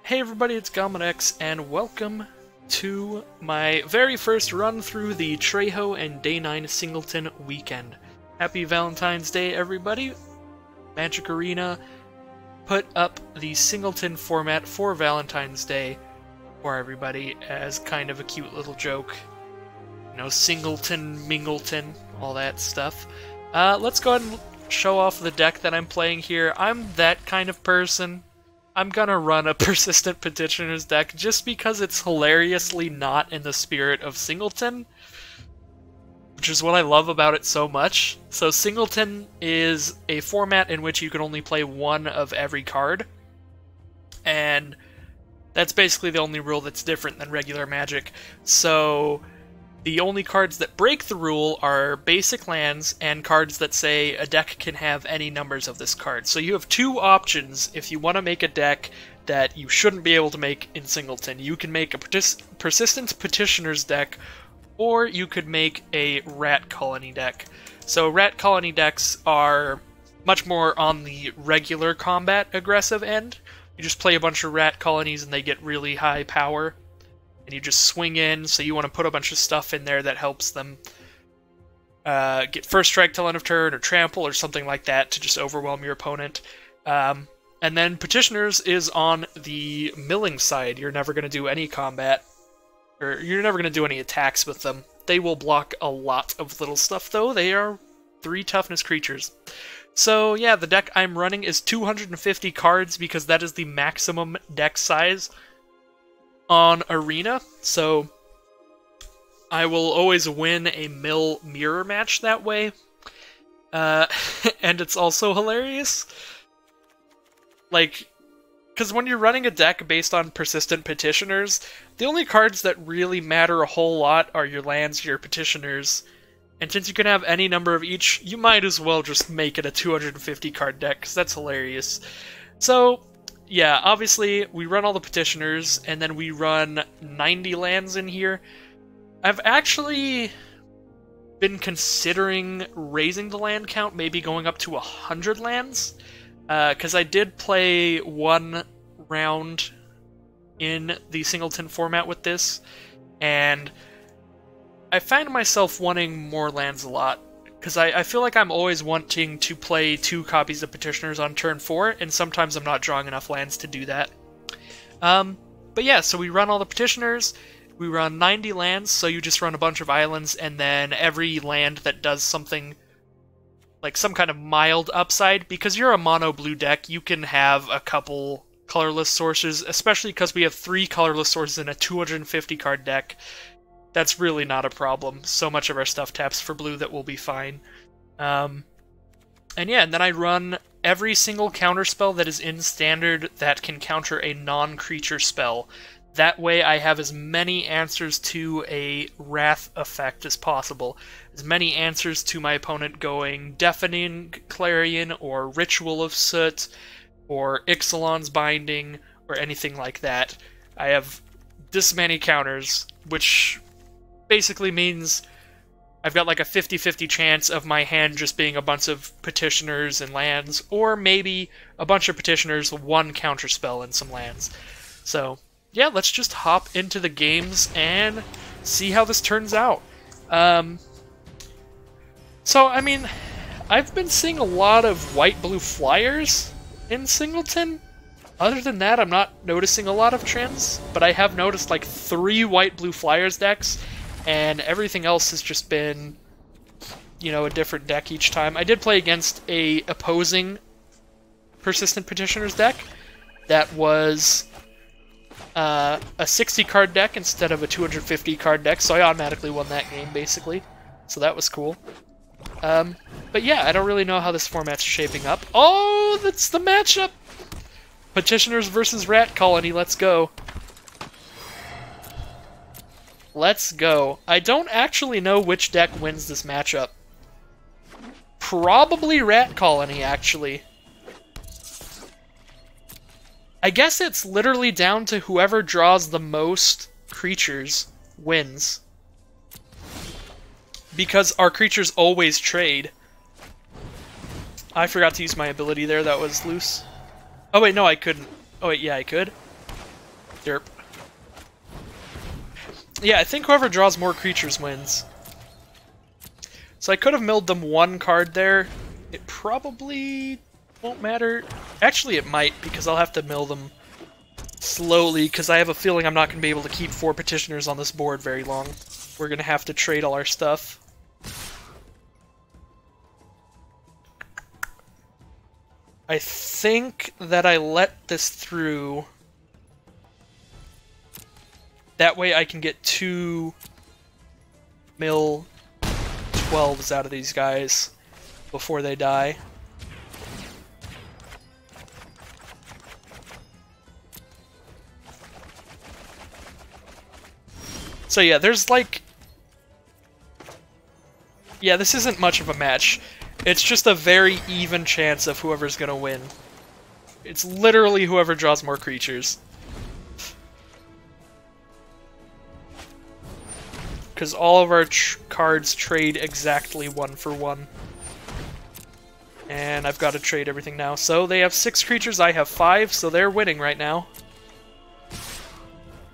Hey everybody, it's Gomlet, and welcome to my very first run through the Trejo and Day 9 Singleton weekend. Happy Valentine's Day, everybody! Magic Arena put up the Singleton format for Valentine's Day for everybody as kind of a cute little joke. You know, Singleton, Mingleton, all that stuff. Let's go ahead and show off the deck that I'm playing here. I'm that kind of person. I'm gonna run a Persistent Petitioners deck just because it's hilariously not in the spirit of Singleton, which is what I love about it so much. So Singleton is a format in which you can only play one of every card, and that's basically the only rule that's different than regular Magic. So the only cards that break the rule are basic lands and cards that say a deck can have any numbers of this card. So you have two options if you want to make a deck that you shouldn't be able to make in Singleton. You can make a Persistent Petitioners deck, or you could make a Rat Colony deck. So Rat Colony decks are much more on the regular combat aggressive end. You just play a bunch of Rat Colonies and they get really high power. And you just swing in, so you want to put a bunch of stuff in there that helps them get first strike till end of turn, or trample, or something like that to just overwhelm your opponent. And then Petitioners is on the milling side. You're never going to do any combat, or you're never going to do any attacks with them. They will block a lot of little stuff, though. They are 3 toughness creatures. So yeah, the deck I'm running is 250 cards because that is the maximum deck size on Arena, so I will always win a mill mirror match that way. And it's also hilarious. Like, because when you're running a deck based on Persistent Petitioners, the only cards that really matter a whole lot are your lands, your Petitioners, and since you can have any number of each, you might as well just make it a 250 card deck, because that's hilarious. So yeah, obviously, we run all the Petitioners, and then we run 90 lands in here. I've actually been considering raising the land count, maybe going up to 100 lands, because I did play one round in the Singleton format with this, and I find myself wanting more lands a lot. Because I feel like I'm always wanting to play 2 copies of Petitioners on turn 4, and sometimes I'm not drawing enough lands to do that. But yeah, so we run all the Petitioners, we run 90 lands, so you just run a bunch of islands, and then every land that does something, like some kind of mild upside, because you're a mono-blue deck, you can have a couple colorless sources, especially because we have 3 colorless sources in a 250 card deck. That's really not a problem. So much of our stuff taps for blue that we'll be fine. And yeah, and then I run every single counter spell that is in Standard that can counter a non-creature spell. That way I have as many answers to a Wrath effect as possible. As many answers to my opponent going Deafening Clarion, or Ritual of Soot, or Ixalan's Binding, or anything like that. I have this many counters, which basically means I've got like a 50-50 chance of my hand just being a bunch of Petitioners and lands, or maybe a bunch of Petitioners, 1 counterspell, and some lands. So yeah, let's just hop into the games and see how this turns out. So I mean, I've been seeing a lot of white-blue flyers in Singleton. Other than that, I'm not noticing a lot of trends, but I have noticed like 3 white-blue flyers decks, and everything else has just been, you know, a different deck each time. I did play against a opposing Persistent Petitioners deck that was a 60-card deck instead of a 250-card deck, so I automatically won that game, basically. So that was cool. But yeah, I don't really know how this format's shaping up. Oh, that's the matchup! Petitioners versus Rat Colony, let's go. Let's go. I don't actually know which deck wins this matchup. Probably Rat Colony, actually. I guess it's literally down to whoever draws the most creatures wins. Because our creatures always trade. I forgot to use my ability there, that was loose. Oh wait, no I couldn't. Oh wait, yeah I could. Derp. Yeah, I think whoever draws more creatures wins. So I could have milled them one card there. It probably won't matter. Actually, it might, because I'll have to mill them slowly, because I have a feeling I'm not going to be able to keep 4 Petitioners on this board very long. We're going to have to trade all our stuff. I think that I let this through. That way I can get 2 mill 12s out of these guys before they die. So yeah, there's like... Yeah, this isn't much of a match. It's just a very even chance of whoever's gonna win. It's literally whoever draws more creatures. Because all of our cards trade exactly 1 for 1. And I've got to trade everything now. So they have 6 creatures, I have 5, so they're winning right now.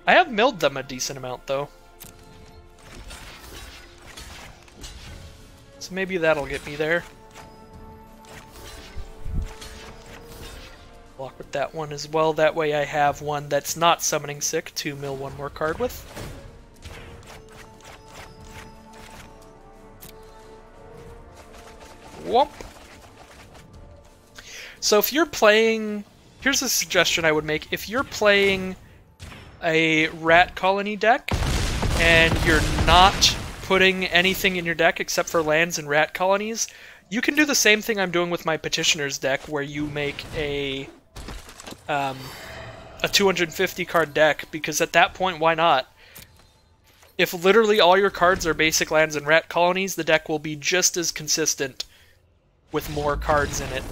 I have milled them a decent amount, though. So maybe that'll get me there. Block with that one as well. That way I have one that's not summoning sick to mill one more card with. Whoop. So if you're playing... Here's a suggestion I would make. If you're playing a rat colony deck and you're not putting anything in your deck except for lands and rat colonies, you can do the same thing I'm doing with my Petitioners deck, where you make a 250 card deck, because at that point, why not? If literally all your cards are basic lands and rat colonies, the deck will be just as consistent with more cards in it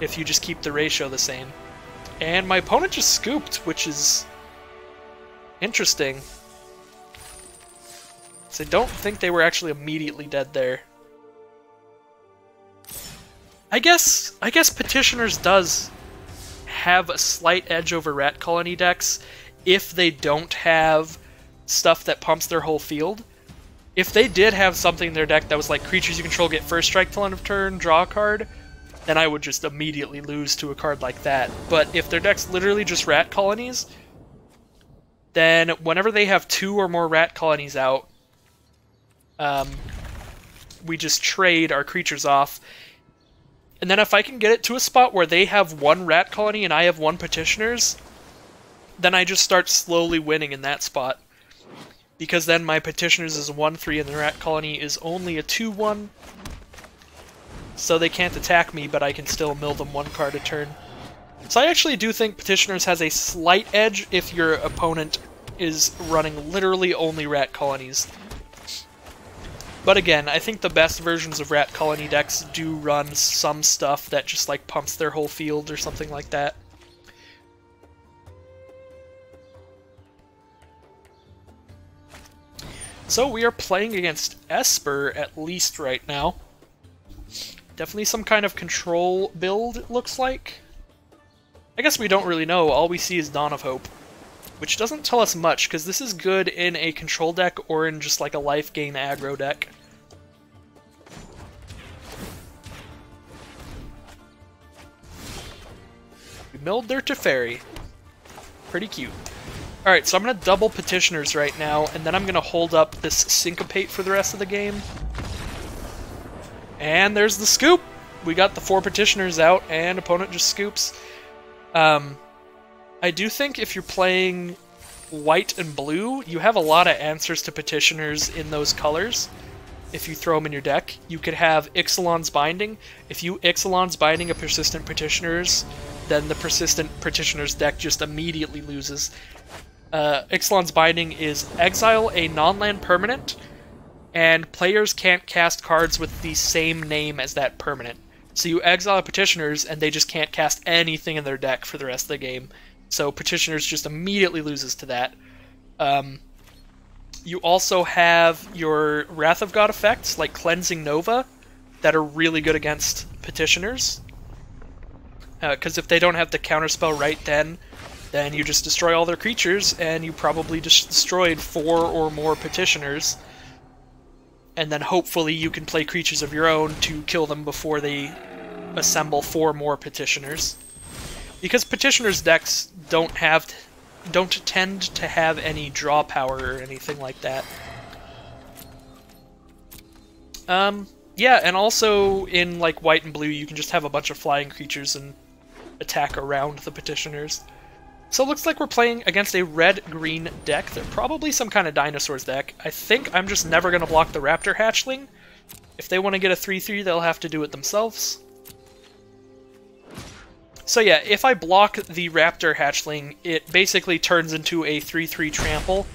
if you just keep the ratio the same. And my opponent just scooped, which is interesting. So I don't think they were actually immediately dead there. I guess Petitioners does have a slight edge over rat colony decks if they don't have stuff that pumps their whole field. If they did have something in their deck that was like creatures you control get first strike till end of turn, draw a card, then I would just immediately lose to a card like that. But if their deck's literally just rat colonies, then whenever they have 2 or more rat colonies out, we just trade our creatures off. And then if I can get it to a spot where they have 1 rat colony and I have 1 Petitioners, then I just start slowly winning in that spot. Because then my Petitioners is a 1-3 and the rat colony is only a 2-1. So they can't attack me, but I can still mill them 1 card a turn. So I actually do think Petitioners has a slight edge if your opponent is running literally only rat colonies. But again, I think the best versions of rat colony decks do run some stuff that just like pumps their whole field or something like that. So we are playing against Esper, at least right now. Definitely some kind of control build, it looks like. I guess we don't really know. All we see is Dawn of Hope, which doesn't tell us much, because this is good in a control deck or in just like a life gain aggro deck. We milled their Teferi. Pretty cute. Alright, so I'm going to double Petitioners right now, and then I'm going to hold up this Syncopate for the rest of the game. And there's the scoop! We got the 4 Petitioners out, and opponent just scoops. I do think if you're playing white and blue, you have a lot of answers to Petitioners in those colors. If you throw them in your deck, you could have Ixalan's Binding. If you Ixalan's Binding a Persistent Petitioners, then the Persistent Petitioners deck just immediately loses. Ixalan's Binding is exile a non-land permanent, and players can't cast cards with the same name as that permanent. So you exile Petitioners, and they just can't cast anything in their deck for the rest of the game. So Petitioners just immediately loses to that. You also have your Wrath of God effects, like Cleansing Nova, that are really good against Petitioners. Because if they don't have the counterspell right then then you just destroy all their creatures, and you probably just destroyed 4 or more Petitioners. And then hopefully you can play creatures of your own to kill them before they assemble 4 more Petitioners. Because Petitioners decks don't tend to have any draw power or anything like that. Yeah, and also in like white and blue you can just have a bunch of flying creatures and attack around the Petitioners. So it looks like we're playing against a red-green deck. They're probably some kind of dinosaurs deck. I think I'm just never going to block the Raptor Hatchling. If they want to get a 3/3, they'll have to do it themselves. So yeah, if I block the Raptor Hatchling, it basically turns into a 3/3 trample.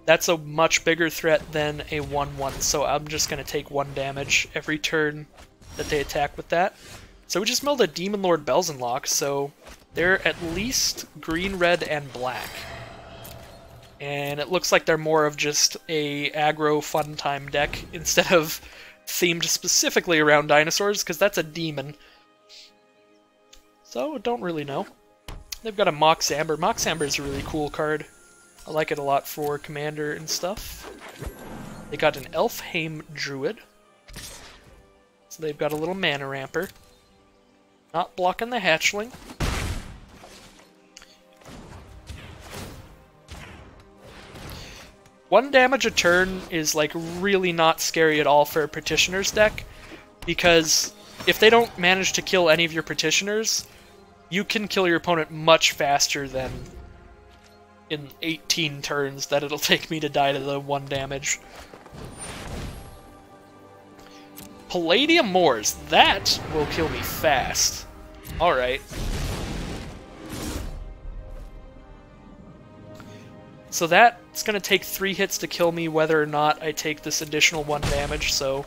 That's a much bigger threat than a 1/1, so I'm just going to take 1 damage every turn that they attack with that. So we just milled a Demon Lord Belzenlock, so they're at least green, red, and black. And it looks like they're more of just a aggro fun time deck instead of themed specifically around dinosaurs, because that's a demon. So, don't really know. They've got a Mox Amber. Mox Amber is a really cool card. I like it a lot for Commander and stuff. They got an Elfheim Druid. So they've got a little mana ramper. Not blocking the Hatchling. One damage a turn is like really not scary at all for a Petitioners deck, because if they don't manage to kill any of your Petitioners, you can kill your opponent much faster than in 18 turns that it'll take me to die to the 1 damage. Palladium Moors, that will kill me fast. Alright. So that's going to take 3 hits to kill me whether or not I take this additional 1 damage, so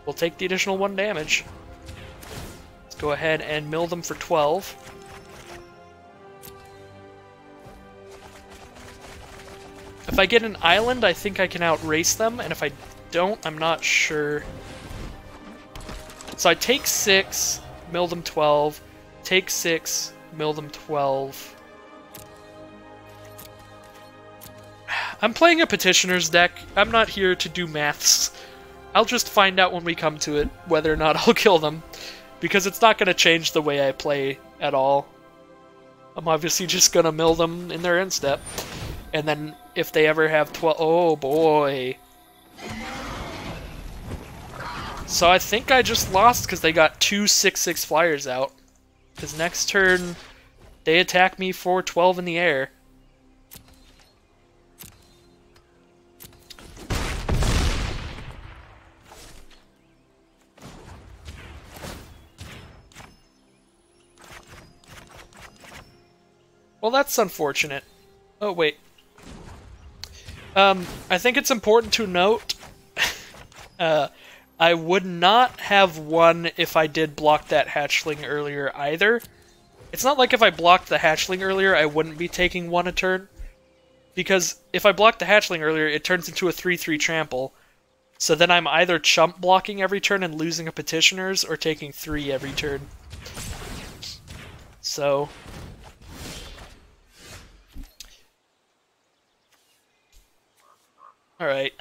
we'll take the additional 1 damage. Let's go ahead and mill them for 12. If I get an island, I think I can outrace them, and if I don't, I'm not sure. So I take 6, mill them 12, take 6, mill them 12. I'm playing a Petitioners deck. I'm not here to do maths. I'll just find out when we come to it whether or not I'll kill them, because it's not going to change the way I play at all. I'm obviously just going to mill them in their end step. And then if they ever have 12... Oh boy. So I think I just lost because they got 2 6/6 flyers out. Because next turn, they attack me for 12 in the air. Well, that's unfortunate. Oh, wait. I think it's important to note, I would not have won if I did block that Hatchling earlier either. It's not like if I blocked the Hatchling earlier, I wouldn't be taking 1 a turn. Because if I blocked the Hatchling earlier, it turns into a 3/3 trample. So then I'm either chump blocking every turn and losing a Petitioners, or taking 3 every turn. So... Alright.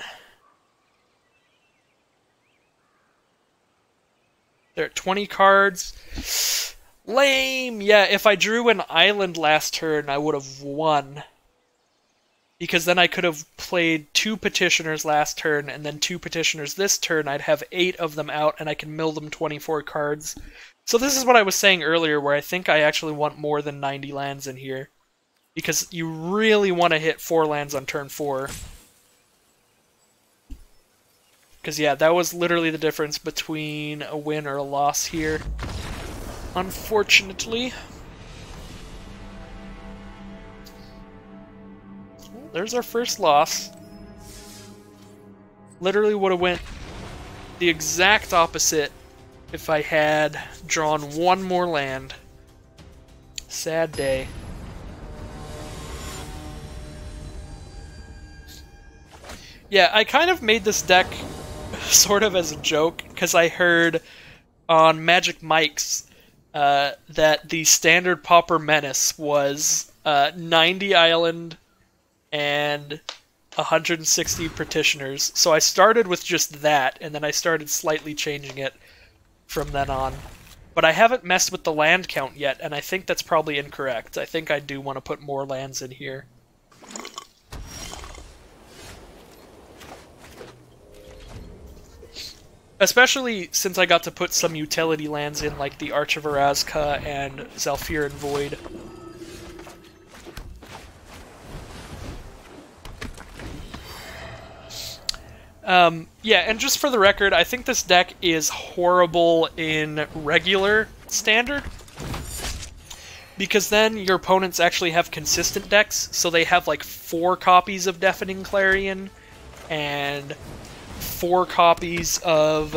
They're at 20 cards. Lame! Yeah, if I drew an island last turn, I would have won. Because then I could have played 2 Petitioners last turn, and then 2 Petitioners this turn. I'd have 8 of them out, and I can mill them 24 cards. So this is what I was saying earlier, where I think I actually want more than 90 lands in here. Because you really want to hit 4 lands on turn 4. Because, yeah, that was literally the difference between a win or a loss here. Unfortunately. Well, there's our first loss. Literally would have went the exact opposite if I had drawn 1 more land. Sad day. Yeah, I kind of made this deck sort of as a joke, because I heard on Magic Mike's that the standard Pauper Menace was 90 island, and 160 petitioners. So I started with just that, and then I started slightly changing it from then on. But I haven't messed with the land count yet, and I think that's probably incorrect. I think I do want to put more lands in here. Especially since I got to put some utility lands in, like the Arch of Erazka and Zhalfirin Void. Yeah, and just for the record, I think this deck is horrible in regular standard. Because then your opponents actually have consistent decks, so they have like 4 copies of Deafening Clarion, and 4 copies of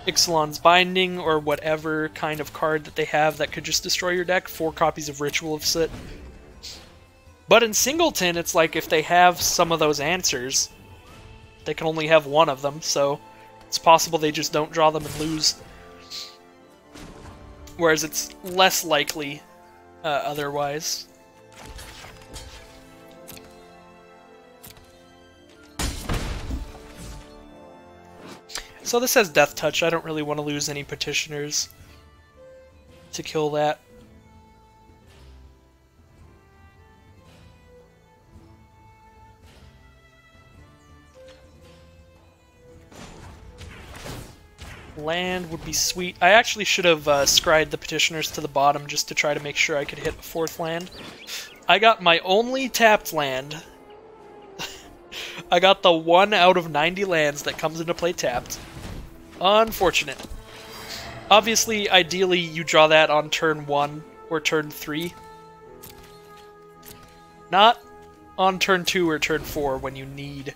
Ixalan's Binding, or whatever kind of card that they have that could just destroy your deck, 4 copies of Ritual of Soot. But in Singleton, it's like if they have some of those answers, they can only have 1 of them, so it's possible they just don't draw them and lose. Whereas it's less likely otherwise. So this has Death Touch. I don't really want to lose any Petitioners to kill that. Land would be sweet. I actually should have scryed the Petitioners to the bottom just to try to make sure I could hit a 4th land. I got my only tapped land. I got the 1 out of 90 lands that comes into play tapped. Unfortunate. Obviously, ideally, you draw that on turn 1 or turn 3. Not on turn 2 or turn 4 when you need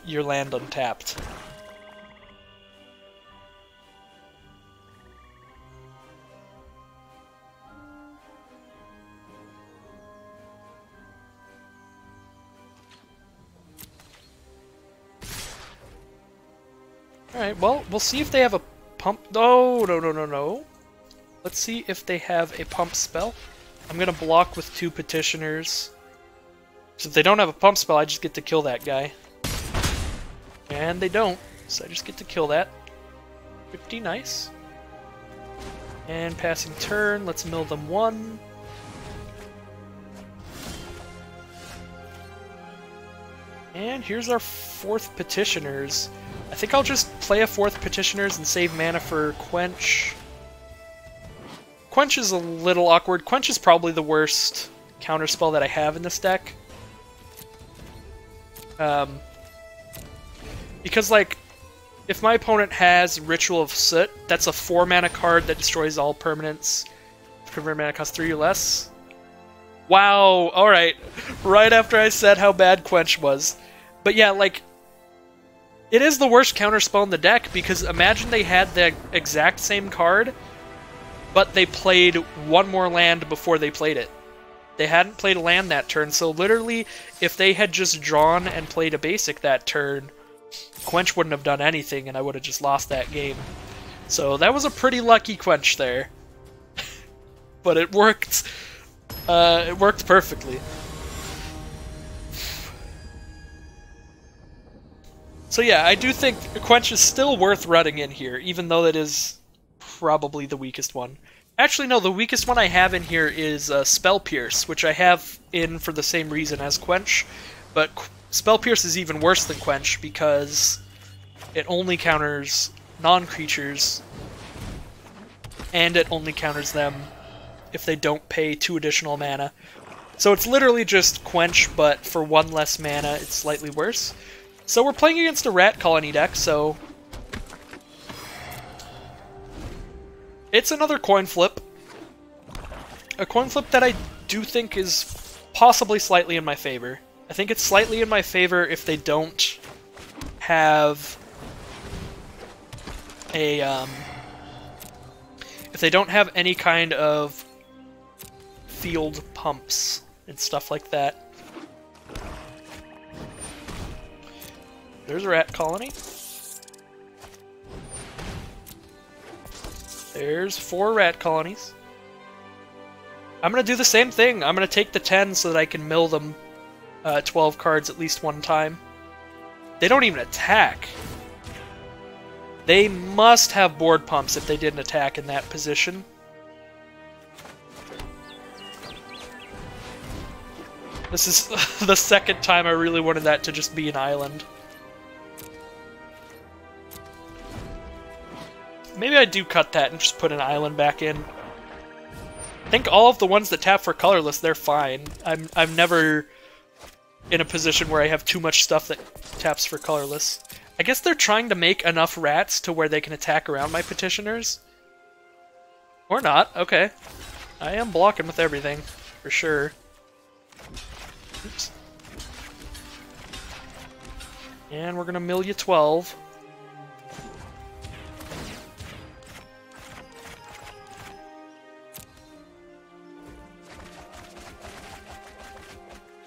your land untapped. Alright, well, we'll see if they have a pump. No. Let's see if they have a pump spell. I'm gonna block with 2 Petitioners. So if they don't have a pump spell, I just get to kill that guy. And they don't, so I just get to kill that. Pretty nice. And passing turn, let's mill them 1. And here's our 4th Petitioners. I think I'll just play a 4th Petitioners and save mana for Quench. Quench is a little awkward. Quench is probably the worst counterspell that I have in this deck. Because, like, if my opponent has Ritual of Soot, that's a 4-mana card that destroys all permanents. Convert mana cost 3 or less. Wow, alright. Right after I said how bad Quench was. But yeah, like, it is the worst counterspell in the deck, because imagine they had the exact same card, but they played 1 more land before they played it. They hadn't played a land that turn, so literally, if they had just drawn and played a basic that turn, Quench wouldn't have done anything, and I would have just lost that game. So that was a pretty lucky Quench there. But it worked. It worked perfectly. So yeah, I do think Quench is still worth running in here, even though it is probably the weakest one. Actually, no, the weakest one I have in here is Spell Pierce, which I have in for the same reason as Quench, but Spell Pierce is even worse than Quench because it only counters non-creatures, and it only counters them if they don't pay 2 additional mana. So it's literally just Quench, but for 1 less mana, it's slightly worse. So we're playing against a Rat Colony deck, so it's another coin flip. A coin flip that I do think is possibly slightly in my favor. I think it's slightly in my favor if they don't have a, if they don't have any kind of field pumps and stuff like that. There's a Rat Colony. There's 4 Rat Colonies. I'm going to do the same thing. I'm going to take the 10 so that I can mill them 12 cards at least one time. They don't even attack. They must have board pumps if they didn't attack in that position. This is the second time I really wanted that to just be an island. Maybe I do cut that and just put an island back in. I think all of the ones that tap for colorless, they're fine. I'm never in a position where I have too much stuff that taps for colorless. I guess they're trying to make enough rats to where they can attack around my petitioners. Or not, okay. I am blocking with everything, for sure. Oops. And we're gonna mill you 12.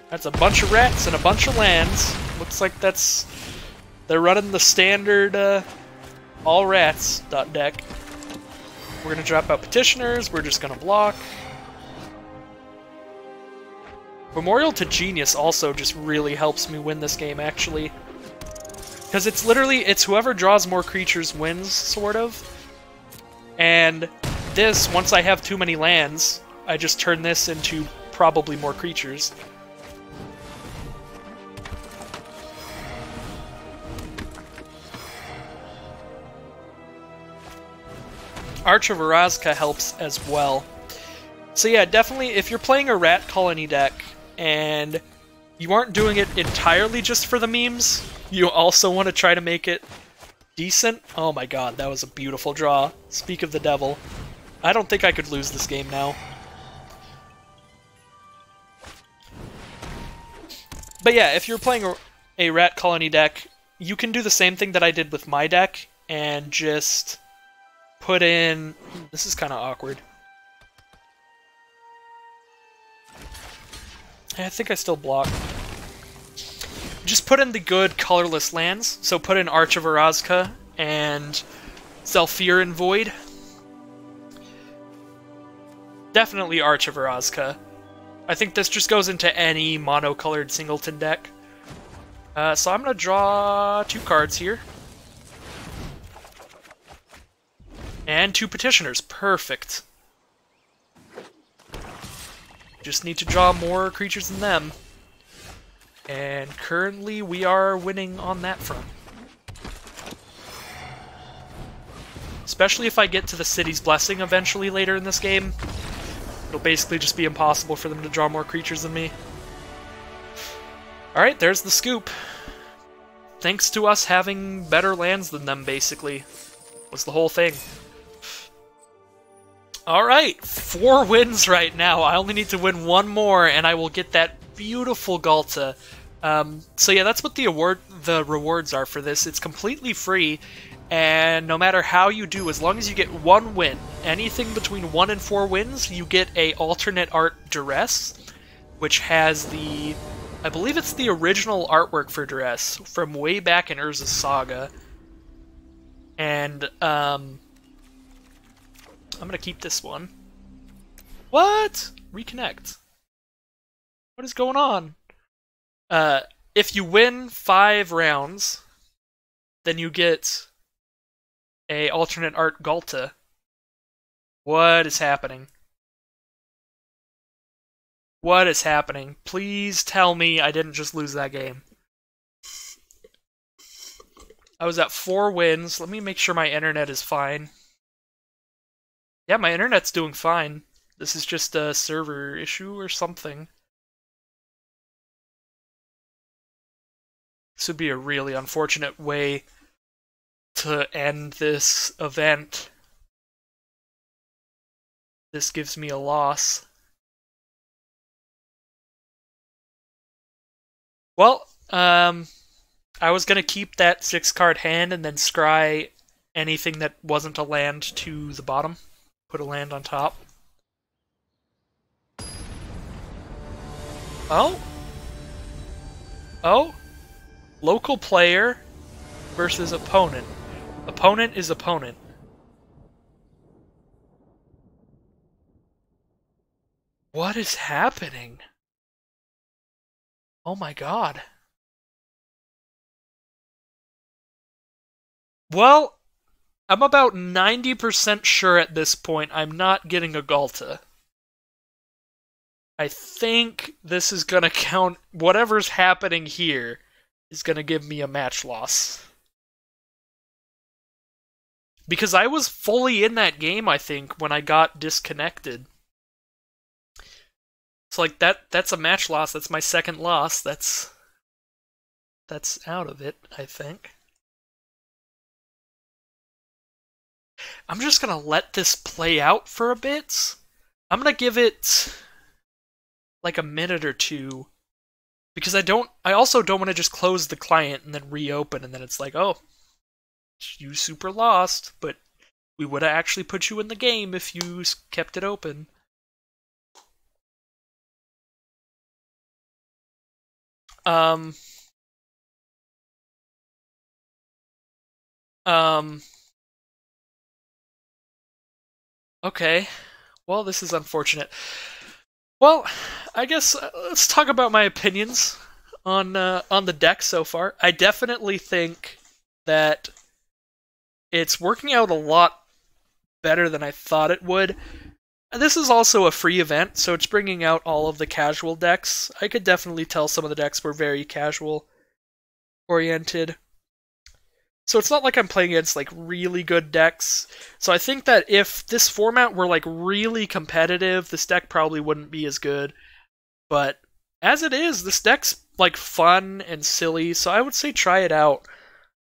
That's a bunch of rats and a bunch of lands. Looks like they're running the standard all rats deck. We're gonna drop out petitioners, we're just gonna block. Memorial to Genius also just really helps me win this game, actually. Because it's literally, it's whoever draws more creatures wins, sort of. And this, once I have too many lands, I just turn this into probably more creatures. Arch of Orazca helps as well. So yeah, definitely, if you're playing a rat colony deck, and you aren't doing it entirely just for the memes, you also want to try to make it decent. Oh my god, that was a beautiful draw. Speak of the devil. I don't think I could lose this game now. But yeah, if you're playing a rat colony deck, you can do the same thing that I did with my deck, and just put in... This is kind of awkward. I think I still block. Just put in the good colorless lands. So put in Arch of Orazca and Zhalfir Void. Definitely Arch of Orazca. I think this just goes into any monocolored Singleton deck. So I'm going to draw 2 cards here. And 2 petitioners. Perfect. Just need to draw more creatures than them. And currently we are winning on that front. Especially if I get to the City's Blessing eventually later in this game. It'll basically just be impossible for them to draw more creatures than me. Alright, there's the scoop. Thanks to us having better lands than them, basically. Was the whole thing. Alright, 4 wins right now. I only need to win 1 more, and I will get that beautiful Galta. So yeah, that's what the rewards are for this. It's completely free, and no matter how you do, as long as you get 1 win, anything between 1 and 4 wins, you get a alternate art Duress, which has the... I believe it's the original artwork for Duress from way back in Urza's Saga. And, I'm gonna keep this one. What? Reconnect. What is going on? If you win 5 rounds, then you get a alternate art Galta. What is happening? What is happening? Please tell me I didn't just lose that game. I was at 4 wins. Let me make sure my internet is fine. Yeah, my internet's doing fine. This is just a server issue or something. This would be a really unfortunate way to end this event. This gives me a loss. Well, I was gonna keep that 6-card hand and then scry anything that wasn't a land to the bottom. Put a land on top. Oh? Oh? Local player versus opponent. Opponent is opponent. What is happening? Oh my god. Well, I'm about 90% sure at this point I'm not getting a Galta. I think this is gonna count. Whatever's happening here is gonna give me a match loss. Because I was fully in that game, I think, when I got disconnected. It's like that's a match loss. That's my second loss. That's out of it, I think. I'm just gonna let this play out for a bit. I'm gonna give it like a minute or two. Because I also don't want to just close the client and then reopen and then it's like, oh, you super lost, but we would have actually put you in the game if you kept it open. Okay. Well, this is unfortunate. Well, I guess let's talk about my opinions on the deck so far. I definitely think that it's working out a lot better than I thought it would. This is also a free event, so it's bringing out all of the casual decks. I could definitely tell some of the decks were very casual oriented. So it's not like I'm playing against like really good decks. So I think that if this format were like really competitive, this deck probably wouldn't be as good. But as it is, this deck's like fun and silly, so I would say try it out.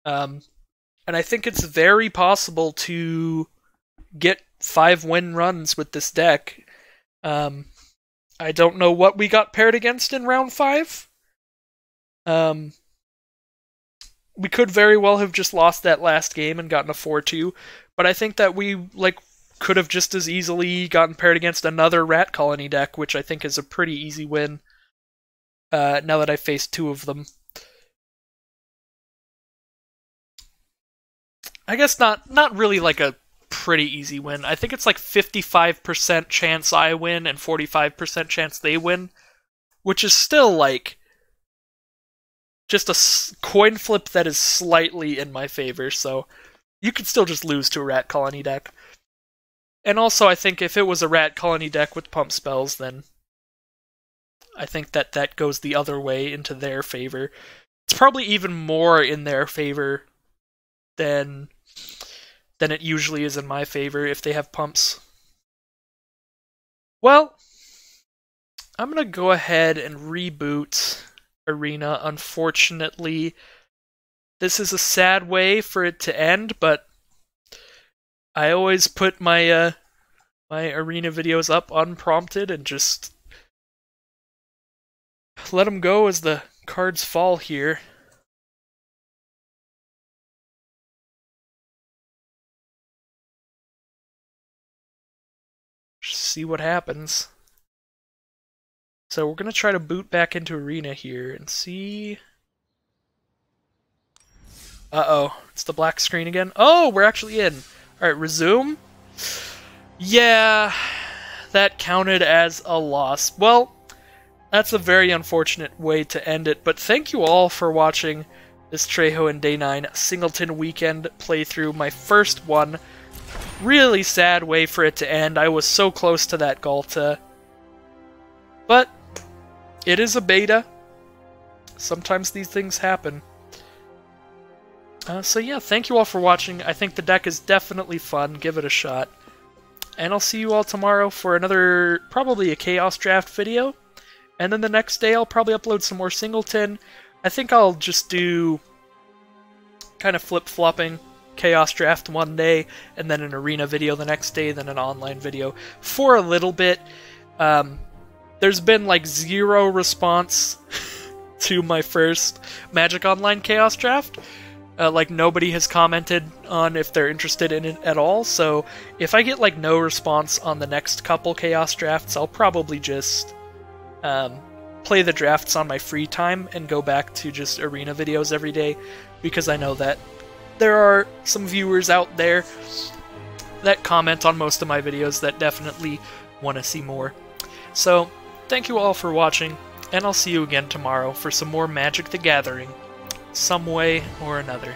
And I think it's very possible to get 5 win runs with this deck. I don't know what we got paired against in round 5. We could very well have just lost that last game and gotten a 4-2, but I think that we could have just as easily gotten paired against another Rat Colony deck, which I think is a pretty easy win. Now that I faced 2 of them. I guess not really like a pretty easy win. I think it's like 55% chance I win and 45% chance they win, which is still like just a coin flip that is slightly in my favor, so you could still just lose to a Rat Colony deck. And also, I think if it was a Rat Colony deck with pump spells, then I think that goes the other way into their favor. It's probably even more in their favor than it usually is in my favor if they have pumps. Well, I'm going to go ahead and reboot Arena. Unfortunately, this is a sad way for it to end, but I always put my my Arena videos up unprompted and just let them go as the cards fall here. Just see what happens. So we're going to try to boot back into Arena here and see... Uh-oh, it's the black screen again. Oh, we're actually in. Alright, resume. Yeah, that counted as a loss. Well, that's a very unfortunate way to end it, but thank you all for watching this Trejo and Day 9 Singleton weekend playthrough, my first one. Really sad way for it to end. I was so close to that Galta. But it is a beta. Sometimes these things happen. So yeah, thank you all for watching. I think the deck is definitely fun. Give it a shot. And I'll see you all tomorrow for another, probably a Chaos Draft video. And then the next day I'll probably upload some more Singleton. I think I'll just do kind of flip-flopping. Chaos Draft one day, and then an Arena video the next day, then an online video for a little bit. There's been like 0 response to my first Magic Online Chaos Draft. Like nobody has commented on if they're interested in it at all, so if I get like no response on the next couple Chaos Drafts, I'll probably just play the drafts on my free time and go back to just Arena videos every day, because I know that there are some viewers out there that comment on most of my videos that definitely want to see more. So, thank you all for watching, and I'll see you again tomorrow for some more Magic the Gathering, some way or another.